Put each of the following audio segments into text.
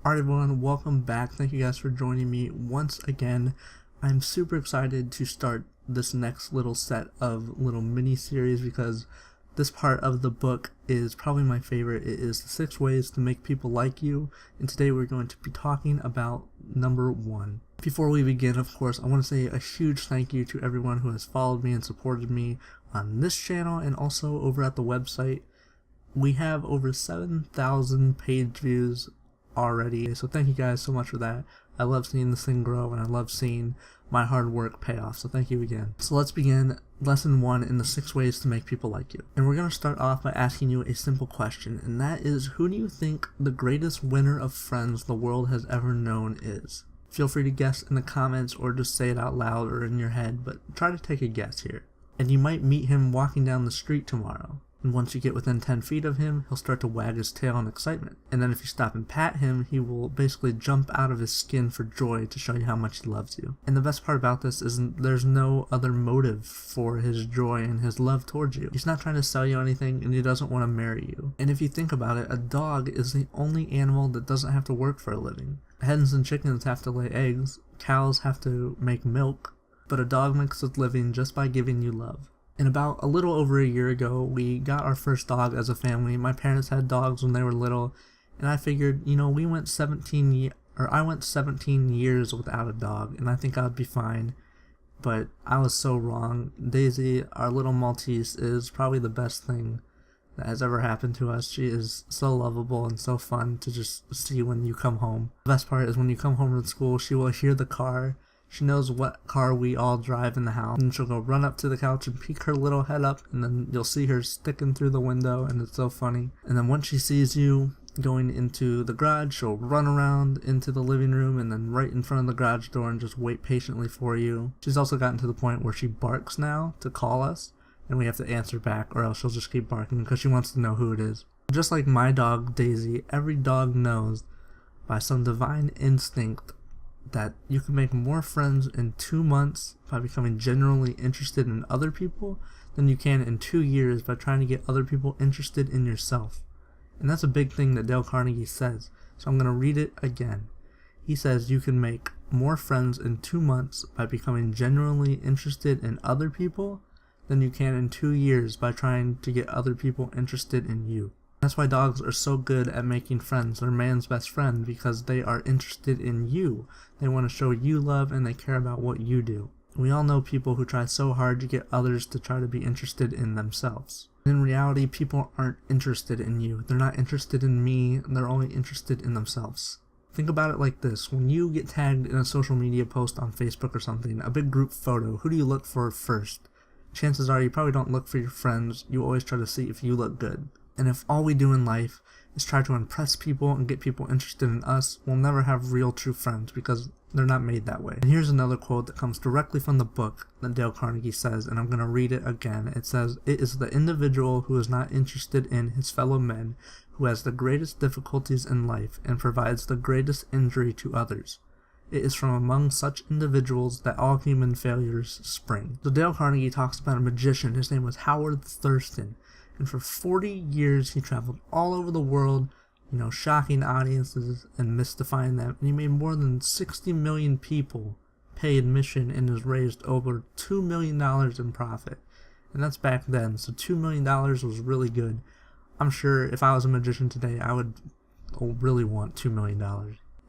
Alright everyone, welcome back. Thank you guys for joining me once again. I'm super excited to start this next little set of little mini series because this part of the book is probably my favorite. It is the 6 ways to make people like you, and today we're going to be talking about number 1. Before we begin, of course, I want to say a huge thank you to everyone who has followed me and supported me on this channel and also over at the website. We have over 7,000 page views already, so thank you guys so much for that. I love seeing this thing grow and I love seeing my hard work pay off, so thank you again. So let's begin lesson 1 in the 6 ways to make people like you. And we're going to start off by asking you a simple question, and that is, who do you think the greatest winner of friends the world has ever known is? Feel free to guess in the comments or just say it out loud or in your head, but try to take a guess here. And you might meet him walking down the street tomorrow. And once you get within 10 feet of him, he'll start to wag his tail in excitement. And then if you stop and pat him, he will basically jump out of his skin for joy to show you how much he loves you. And the best part about this is there's no other motive for his joy and his love towards you. He's not trying to sell you anything, and he doesn't want to marry you. And if you think about it, a dog is the only animal that doesn't have to work for a living. Hens and chickens have to lay eggs, cows have to make milk, but a dog makes its living just by giving you love. And about a little over a year ago, we got our first dog as a family. My parents had dogs when they were little, and I figured, I went 17 years without a dog, and I think I'd be fine. But I was so wrong. Daisy, our little Maltese, is probably the best thing that has ever happened to us. She is so lovable and so fun to just see when you come home. The best part is when you come home from school, she will hear the car. She knows what car we all drive in the house, and she'll go run up to the couch and peek her little head up, and then you'll see her sticking through the window, and it's so funny. And then once she sees you going into the garage, she'll run around into the living room and then right in front of the garage door and just wait patiently for you. She's also gotten to the point where she barks now to call us, and we have to answer back, or else she'll just keep barking because she wants to know who it is. Just like my dog, Daisy, every dog knows by some divine instinct that you can make more friends in 2 months by becoming genuinely interested in other people than you can in 2 years by trying to get other people interested in yourself. And that's a big thing that Dale Carnegie says, so I'm going to read it again. He says you can make more friends in 2 months by becoming genuinely interested in other people than you can in 2 years by trying to get other people interested in you. That's why dogs are so good at making friends. They're man's best friend because they are interested in you. They want to show you love and they care about what you do. We all know people who try so hard to get others to try to be interested in themselves. In reality, people aren't interested in you. They're not interested in me. They're only interested in themselves. Think about it like this. When you get tagged in a social media post on Facebook or something, a big group photo, who do you look for first? Chances are you probably don't look for your friends. You always try to see if you look good. And if all we do in life is try to impress people and get people interested in us, we'll never have real true friends because they're not made that way. And here's another quote that comes directly from the book that Dale Carnegie says, and I'm going to read it again. It says, "It is the individual who is not interested in his fellow men who has the greatest difficulties in life and provides the greatest injury to others. It is from among such individuals that all human failures spring." So Dale Carnegie talks about a magician. His name was Howard Thurston. And for 40 years, he traveled all over the world, shocking audiences and mystifying them. And he made more than 60 million people pay admission and has raised over $2 million in profit. And that's back then, so $2 million was really good. I'm sure if I was a magician today, I would really want $2 million.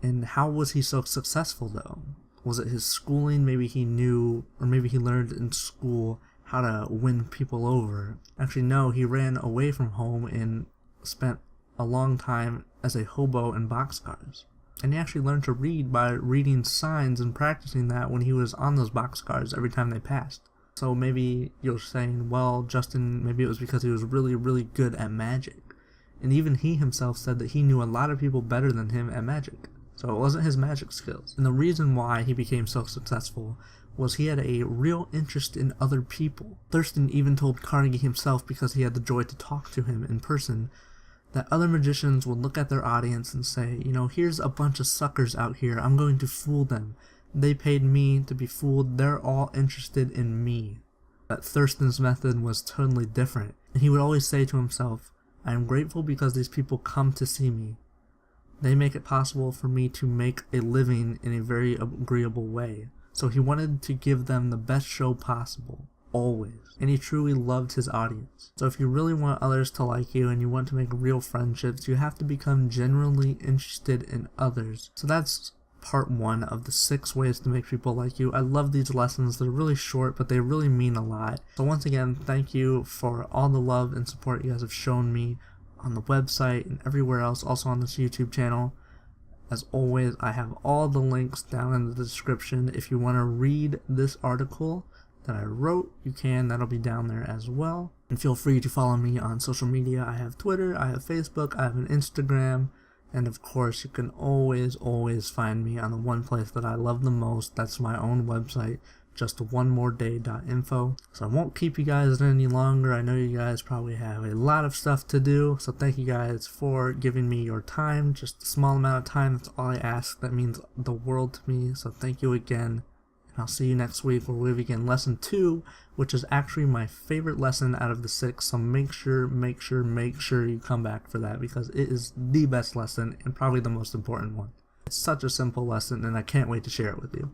And how was he so successful, though? Was it his schooling? Maybe he knew, or maybe he learned in school how to win people over. Actually, no, he ran away from home and spent a long time as a hobo in boxcars. And he actually learned to read by reading signs and practicing that when he was on those boxcars every time they passed. So maybe you're saying, well, Justin, maybe it was because he was really, really good at magic. And even he himself said that he knew a lot of people better than him at magic. So it wasn't his magic skills. And the reason why he became so successful was he had a real interest in other people. Thurston even told Carnegie himself, because he had the joy to talk to him in person, that other magicians would look at their audience and say, here's a bunch of suckers out here, I'm going to fool them. They paid me to be fooled, they're all interested in me. But Thurston's method was totally different, and he would always say to himself, I am grateful because these people come to see me, They make it possible for me to make a living in a very agreeable way. So he wanted to give them the best show possible, always. And he truly loved his audience. So if you really want others to like you and you want to make real friendships, you have to become genuinely interested in others. So that's part 1 of the 6 ways to make people like you. I love these lessons. They're really short, but they really mean a lot. So once again, thank you for all the love and support you guys have shown me on the website and everywhere else, also on this YouTube channel. As always, I have all the links down in the description. If you want to read this article that I wrote, you can. That'll be down there as well. And feel free to follow me on social media. I have Twitter, I have Facebook, I have an Instagram, and of course you can always find me on the one place that I love the most. That's my own website, justonemoreday.info. So I won't keep you guys any longer. I know you guys probably have a lot of stuff to do, so thank you guys for giving me your time. Just a small amount of time, that's all I ask. That means the world to me, so thank you again. And I'll see you next week where we begin lesson 2, which is actually my favorite lesson out of the 6, so make sure you come back for that, because it is the best lesson and probably the most important one. It's such a simple lesson and I can't wait to share it with you.